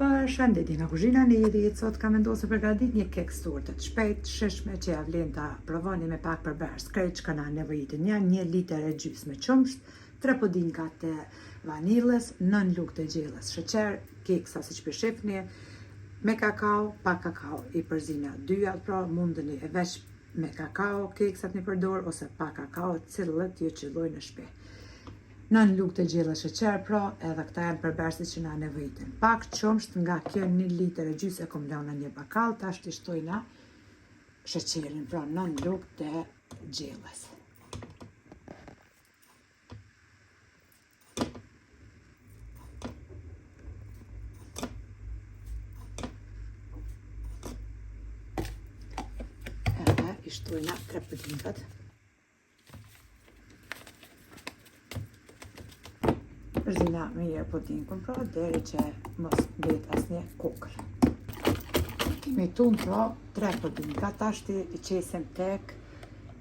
Përshëndetje nga kuzhina në Jerit, sot kam vendosur për gradit një keks torte të shpejt, shishme që ja vlen ta provoni me pak përbërës krejt që kanë nevojitin. Janë 1 litër e gjys me qumsht, 3 pudinka të vanilës, 9 lugë të gjellës sheqer, keksa siç përshifni, me kakao, pa kakao i përzina 2, pra mundeni e veç me kakao keksat një përdor ose pa kakao, cilët ju qëllojnë në shtëpi. 9 lugë të gjellë sheqer, pra edhe këta janë përbërësit që na nevojitin. Pak qumsht nga kjo 1 litër e gjys e kom lënë në një bakall, tash t'i shtojna sheqerin, pra 9 lugë të gjellës. Edhe i shtojna 3 pudinkat. Përzina me njërë pudinkun, pra, deri që mos mbet asnjë kokël. Kemi tunë, pra, 3 pudinka, tashti i qesim tek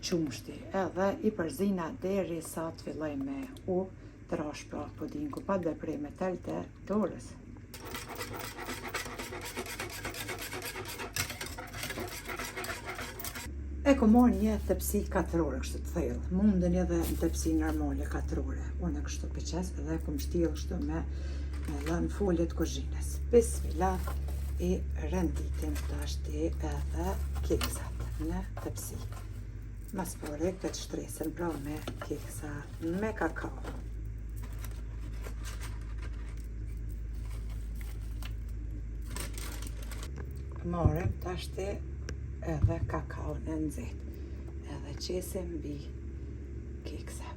qumshti, edhe i përzina deri sa të filloj me u trash, pra, pudinku, pa deprej me tel të dorës. E kom marrë një tepsi 4 kështu të thellë, mundeni edhe në tepsi normale 4. Unë kështu pëqes edhe kom shtjellë kështu me lënë folje të kuzhinës. Bismillah, i renditim tashti edhe keksat në tepsi. Mas pore këtë shtresen pra me keksa me kakao. Marrim tashti edhe kakao në nxehtë, edhe qesim mbi keksa.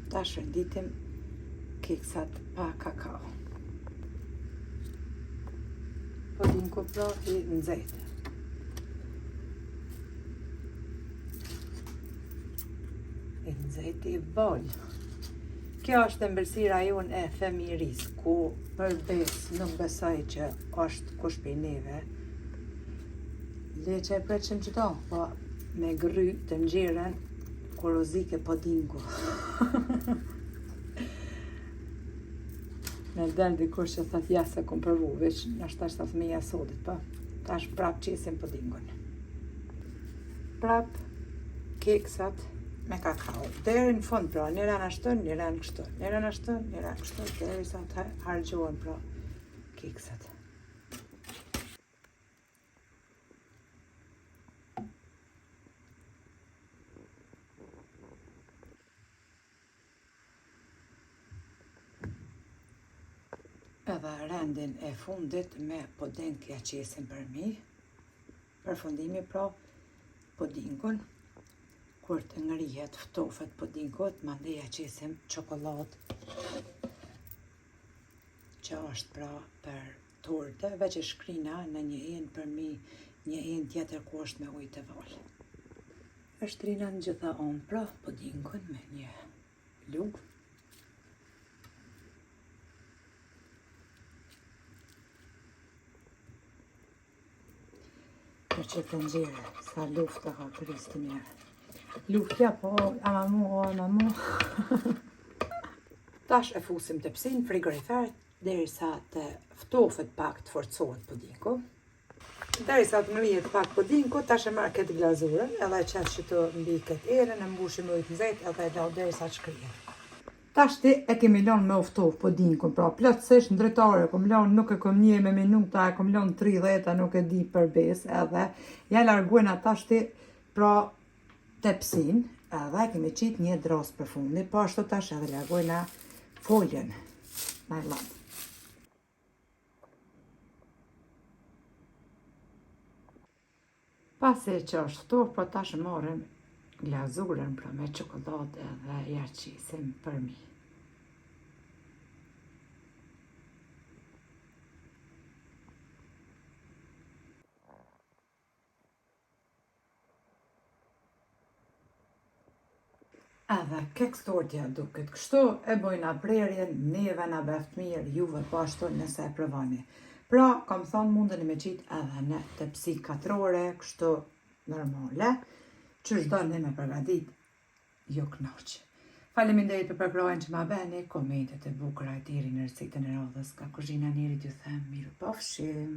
Tash renditim keksat pa kakao. Pudinku pra i nxehtë. I nxehtë i bol. Kjo është ëmbëlsira jonë e fëmijërisë, ku përbes nuk besoj që është kush prej neve le që e preqim qëto, po me gry të nxjerën korozike pudinku. Me del dikush që thot ja se kom përvu, veç nështë ashtë të fëmija sotit, po tash prap qesim pudinkun. Prap keksat me kakao. Deri në fund, pra, njëra në ashtën, njëra në kështu, njëra në ashtën, njëra në kështu, deri sa të hargjohen, pra, keksat. Edhe rendin e fundit me puding ja qesim për mi, përfundimi pra pudinkun, kur të ngrihet ftofet pudinkut, mandej ja qesim çokoladë, që është pra për torte, veç e shkrina në një enë për mi, një enë tjetër ku është me ujë të val. E shtrina në gjitha anë pra pudinkun me një lugë. Për që të nxjerë, sa lufta ka kristi njerë. Luftja, po, ama mu. Tash e fusim tepsin frigorifer, deri sa të ftofet pak të forcohet pudinku. Deri sa të ngrihet pak pudinku, tash e marrë këtë glazurën, edhe e qenë që të mbi këtë erën, e mbushim me ujë të nxehtë, edhe e lau deri sa të shkrihet. Tashti e kemi lënë me uftof pudinkun, pra plotësisht ndritare, kom lënë nuk e kom një me minuta, e kom lënë 30, nuk e di përbes, edhe ja larguena tashti pra tepsin, edhe kemi qit një dros për fundi, po ashtu tash edhe largojna foljen, najlon. Pasi që është ftof, po tash marrim glazurën pra me çokoladë edhe ja qisim për mi. Edhe keks tortja duket kështu, e bojna prerjen, neve na beft mirë, juve po ashtu nëse e provoni. Pra, kam thonë mundeni me qit edhe në tepsi 4, kështu normale, që shdo në me përgadit, jo knaqë. Faleminderit për përkrojnë që ma beni, komentet e bukura e tiri në recetën e radhës ka kuzhina njerit ju them, miru pofshim.